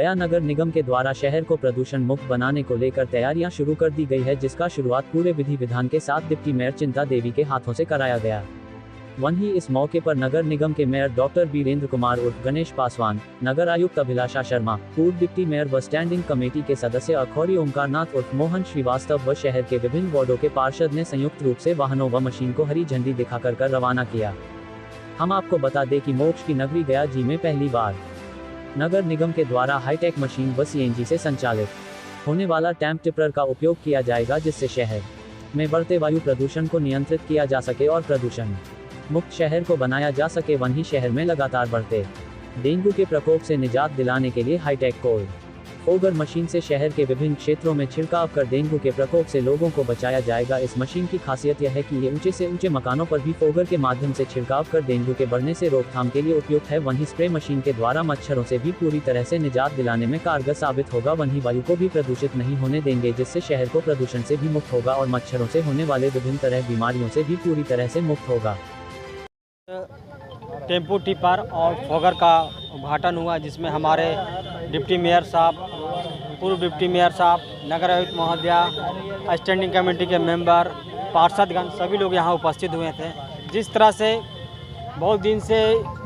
गया नगर निगम के द्वारा शहर को प्रदूषण मुक्त बनाने को लेकर तैयारियां शुरू कर दी गई है, जिसका शुरुआत पूरे विधि विधान के साथ डिप्टी मेयर चिंता देवी के हाथों से कराया गया। वहीं इस मौके पर नगर निगम के मेयर डॉक्टर वीरेंद्र कुमार उर्फ गणेश पासवान, नगर आयुक्त अभिलाषा शर्मा, पूर्व डिप्टी मेयर व स्टैंडिंग कमेटी के सदस्य अखौरी ओमकारनाथ उर्फ मोहन श्रीवास्तव व शहर के विभिन्न वार्डों के पार्षद ने संयुक्त रूप से वाहनों व मशीन को हरी झंडी दिखाकर कर रवाना किया। हम आपको बता दें कि मोक्ष की नगरी गया जी में पहली बार नगर निगम के द्वारा हाईटेक मशीन व सीएनजी से संचालित होने वाला टैंक टिपर का उपयोग किया जाएगा, जिससे शहर में बढ़ते वायु प्रदूषण को नियंत्रित किया जा सके और प्रदूषण मुक्त शहर को बनाया जा सके। वहीं शहर में लगातार बढ़ते डेंगू के प्रकोप से निजात दिलाने के लिए हाईटेक कोल्ड फोगर मशीन से शहर के विभिन्न क्षेत्रों में छिड़काव कर डेंगू के प्रकोप से लोगों को बचाया जाएगा। इस मशीन की खासियत यह है कि ये ऊंचे से ऊंचे मकानों पर भी फोगर के माध्यम से छिड़काव कर डेंगू के बढ़ने से रोकथाम के लिए उपयुक्त है। वहीं स्प्रे मशीन के द्वारा मच्छरों से भी पूरी तरह से निजात दिलाने में कारगर साबित होगा। वहीं वायु को भी प्रदूषित नहीं होने देंगे, जिससे शहर को प्रदूषण से भी मुक्त होगा और मच्छरों से होने वाले विभिन्न तरह बीमारियों से भी पूरी तरह से मुक्त होगा। टेम्पो टिपर और फोगर का उद्घाटन हुआ, जिसमें हमारे डिप्टी मेयर साहब, पूर्व डिप्टी मेयर साहब, नगर आयुक्त महोदया, स्टैंडिंग कमेटी के मेंबर, पार्षदगण सभी लोग यहाँ उपस्थित हुए थे। जिस तरह से बहुत दिन से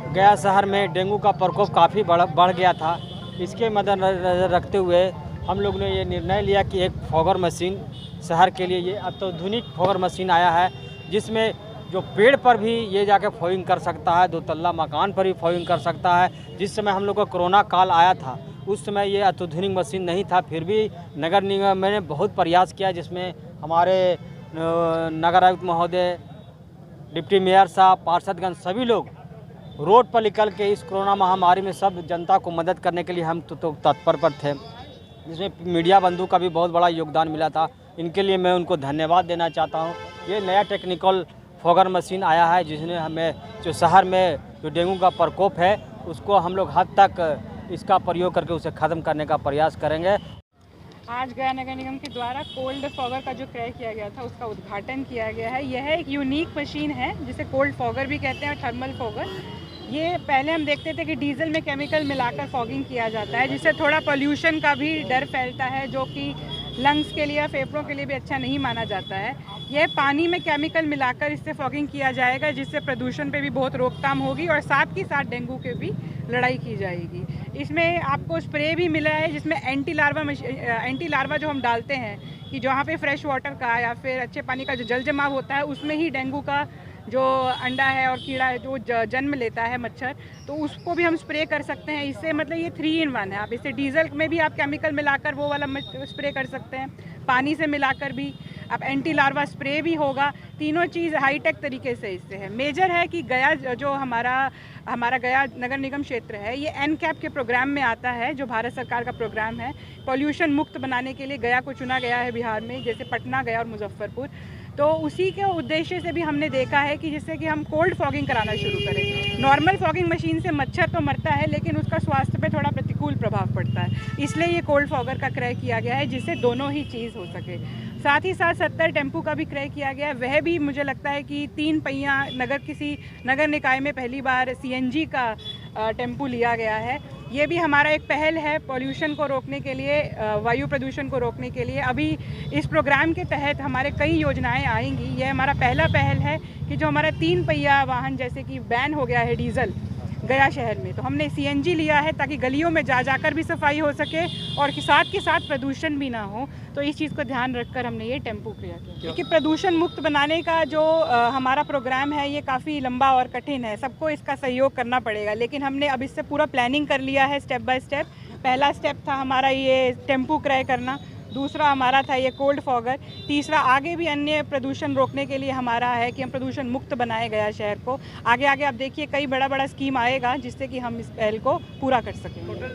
गया शहर में डेंगू का प्रकोप काफ़ी बढ़ गया था, इसके मद्देनजर रखते हुए हम लोग ने ये निर्णय लिया कि एक फोगर मशीन शहर के लिए, ये अत्याधुनिक फोगर मशीन आया है, जिसमें जो पेड़ पर भी ये जाके फॉगिंग कर सकता है, 2 तल्ला मकान पर भी फॉगिंग कर सकता है। जिस समय हम लोग का कोरोना काल आया था, उस समय ये अत्याधुनिक मशीन नहीं था, फिर भी नगर निगम ने बहुत प्रयास किया, जिसमें हमारे नगर आयुक्त महोदय, डिप्टी मेयर साहब, पार्षदगण सभी लोग रोड पर निकल के इस कोरोना महामारी में सब जनता को मदद करने के लिए हम तो तत्पर पर थे, जिसमें मीडिया बंधु का भी बहुत बड़ा योगदान मिला था। इनके लिए मैं उनको धन्यवाद देना चाहता हूँ। ये नया टेक्निकल फोगर मशीन आया है, जिसने हमें जो शहर में जो डेंगू का प्रकोप है उसको हम लोग हद तक इसका प्रयोग करके उसे ख़त्म करने का प्रयास करेंगे। आज गया नगर निगम के द्वारा कोल्ड फॉगर का जो क्रय किया गया था, उसका उद्घाटन किया गया है। यह एक यूनिक मशीन है, जिसे कोल्ड फॉगर भी कहते हैं, थर्मल फॉगर। ये पहले हम देखते थे कि डीजल में केमिकल मिलाकर फॉगिंग किया जाता है, जिससे थोड़ा पोल्यूशन का भी डर फैलता है, जो कि लंग्स के लिए, फेफड़ों के लिए भी अच्छा नहीं माना जाता है। यह पानी में केमिकल मिलाकर इससे फॉगिंग किया जाएगा, जिससे प्रदूषण पे भी बहुत रोकथाम होगी और साथ ही साथ डेंगू के भी लड़ाई की जाएगी। इसमें आपको स्प्रे भी मिला है, जिसमें एंटी लार्वा जो हम डालते हैं कि जहाँ पे फ्रेश वाटर का या फिर अच्छे पानी का जो जल जमाव होता है, उसमें ही डेंगू का जो अंडा है और कीड़ा है जो जन्म लेता है मच्छर, तो उसको भी हम स्प्रे कर सकते हैं। इससे मतलब ये 3 in 1 है। आप इसे डीजल में भी आप केमिकल मिलाकर वो वाला स्प्रे कर सकते हैं, पानी से मिलाकर भी आप एंटी लार्वा स्प्रे भी होगा। तीनों चीज़ हाईटेक तरीके से इससे है। मेजर है कि गया जो हमारा गया नगर निगम क्षेत्र है, ये NCAP के प्रोग्राम में आता है, जो भारत सरकार का प्रोग्राम है। पॉल्यूशन मुक्त बनाने के लिए गया को चुना गया है बिहार में, जैसे पटना, गया और मुजफ्फरपुर। तो उसी के उद्देश्य से भी हमने देखा है कि जिससे कि हम कोल्ड फॉगिंग कराना शुरू करें। नॉर्मल फॉगिंग मशीन से मच्छर तो मरता है, लेकिन उसका स्वास्थ्य पे थोड़ा प्रतिकूल प्रभाव पड़ता है। इसलिए ये कोल्ड फॉगर का क्रय किया गया है, जिससे दोनों ही चीज़ हो सके। साथ ही साथ 70 टेम्पू का भी क्रय किया गया है। वह भी मुझे लगता है कि 3 पहिया किसी नगर निकाय में पहली बार CNG का टेम्पू लिया गया है। ये भी हमारा एक पहल है पॉल्यूशन को रोकने के लिए, वायु प्रदूषण को रोकने के लिए। अभी इस प्रोग्राम के तहत हमारे कई योजनाएं आएंगी। यह हमारा पहला पहल है कि जो हमारा 3 पहिया वाहन, जैसे कि बैन हो गया है डीजल गया शहर में, तो हमने CNG लिया है, ताकि गलियों में जाकर भी सफाई हो सके और साथ के साथ प्रदूषण भी ना हो। तो इस चीज़ को ध्यान रखकर हमने ये टेम्पू किया है कि प्रदूषण मुक्त बनाने का जो हमारा प्रोग्राम है, ये काफ़ी लंबा और कठिन है। सबको इसका सहयोग करना पड़ेगा, लेकिन हमने अब इससे पूरा प्लानिंग कर लिया है स्टेप बाय स्टेप। पहला स्टेप था हमारा ये टेम्पू क्रय करना, दूसरा हमारा था ये कोल्ड फॉगर, तीसरा आगे भी अन्य प्रदूषण रोकने के लिए हमारा है कि हम प्रदूषण मुक्त बनाए गया शहर को। आगे आप देखिए कई बड़ा स्कीम आएगा, जिससे कि हम इस पहल को पूरा कर सकेंगे।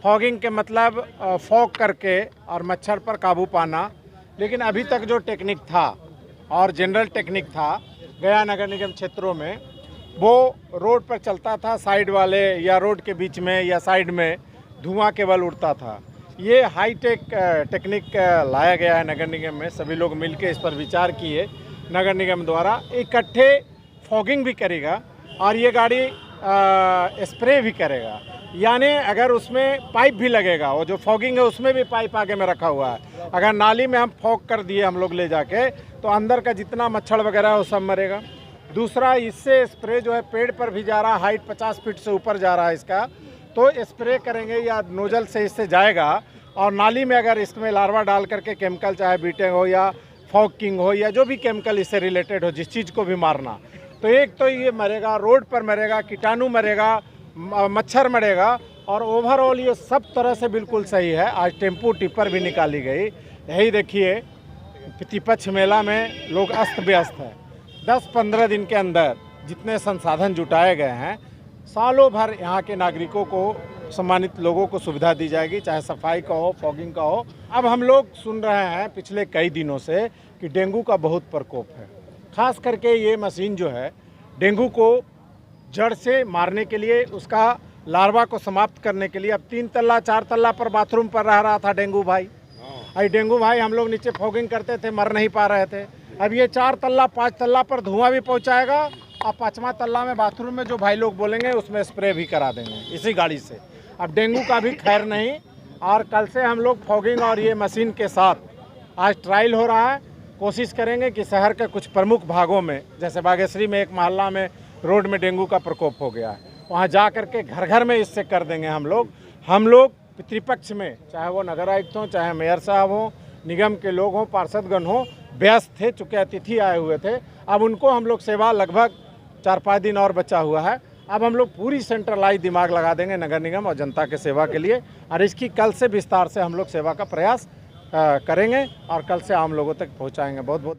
फॉगिंग के मतलब फॉग करके और मच्छर पर काबू पाना, लेकिन अभी तक जो टेक्निक था और जनरल टेक्निक था गया नगर निगम क्षेत्रों में, वो रोड पर चलता था, साइड वाले या रोड के बीच में या साइड में धुआं केवल उड़ता था। ये हाईटेक टेक्निक लाया गया है नगर निगम में। सभी लोग मिलकर इस पर विचार किए। नगर निगम द्वारा इकट्ठे फॉगिंग भी करेगा और ये गाड़ी स्प्रे भी करेगा। यानी अगर उसमें पाइप भी लगेगा, वो जो फॉगिंग है उसमें भी पाइप आगे में रखा हुआ है, अगर नाली में हम फॉग कर दिए हम लोग ले जाके, तो अंदर का जितना मच्छर वगैरह है वो सब मरेगा। दूसरा, इससे स्प्रे जो है पेड़ पर भी जा रहा है, हाइट 50 फीट से ऊपर जा रहा है इसका, तो स्प्रे करेंगे या नोजल से इससे जाएगा, और नाली में अगर इसमें लार्वा डाल करके केमिकल, चाहे बीटेंग हो या फॉग किंग हो या जो भी केमिकल इससे रिलेटेड हो, जिस चीज़ को भी मारना, तो एक तो ये मरेगा, रोड पर मरेगा, कीटाणु मरेगा, मच्छर मरेगा, और ओवरऑल ये सब तरह से बिल्कुल सही है। आज टेम्पू टिप्पर भी निकाली गई। यही देखिए पितृपक्ष मेला में लोग अस्त व्यस्त है। 10-15 दिन के अंदर जितने संसाधन जुटाए गए हैं, सालों भर यहाँ के नागरिकों को, सम्मानित लोगों को सुविधा दी जाएगी, चाहे सफाई का हो, फॉगिंग का हो। अब हम लोग सुन रहे हैं पिछले कई दिनों से कि डेंगू का बहुत प्रकोप है। खास करके ये मशीन जो है डेंगू को जड़ से मारने के लिए, उसका लार्वा को समाप्त करने के लिए। अब 3 तल्ला 4 तल्ला पर बाथरूम पर रह रहा था डेंगू भाई। अरे डेंगू भाई हम लोग नीचे फॉगिंग करते थे, मर नहीं पा रहे थे। अब ये 4 तल्ला 5 तल्ला पर धुआं भी पहुंचाएगा, और 5वां तल्ला में बाथरूम में जो भाई लोग बोलेंगे उसमें स्प्रे भी करा देंगे इसी गाड़ी से। अब डेंगू का भी खैर नहीं। और कल से हम लोग फॉगिंग और ये मशीन के साथ आज ट्रायल हो रहा है। कोशिश करेंगे कि शहर के कुछ प्रमुख भागों में, जैसे बागेश्वरी में एक मोहल्ला में रोड में डेंगू का प्रकोप हो गया है, वहाँ जा करके घर घर में इससे कर देंगे हम लोग पितृपक्ष में, चाहे वो नगर आयुक्त हों, चाहे मेयर साहब हों, निगम के लोग हों, पार्षदगण हों, व्यस्त थे, चूँकि अतिथि आए हुए थे। अब उनको हम लोग सेवा, लगभग 4-5 दिन और बचा हुआ है, अब हम लोग पूरी सेंट्रलाइज दिमाग लगा देंगे नगर निगम और जनता के सेवा के लिए, और इसकी कल से विस्तार से हम लोग सेवा का प्रयास करेंगे और कल से आम लोगों तक पहुँचाएँगे। बहुत बहुत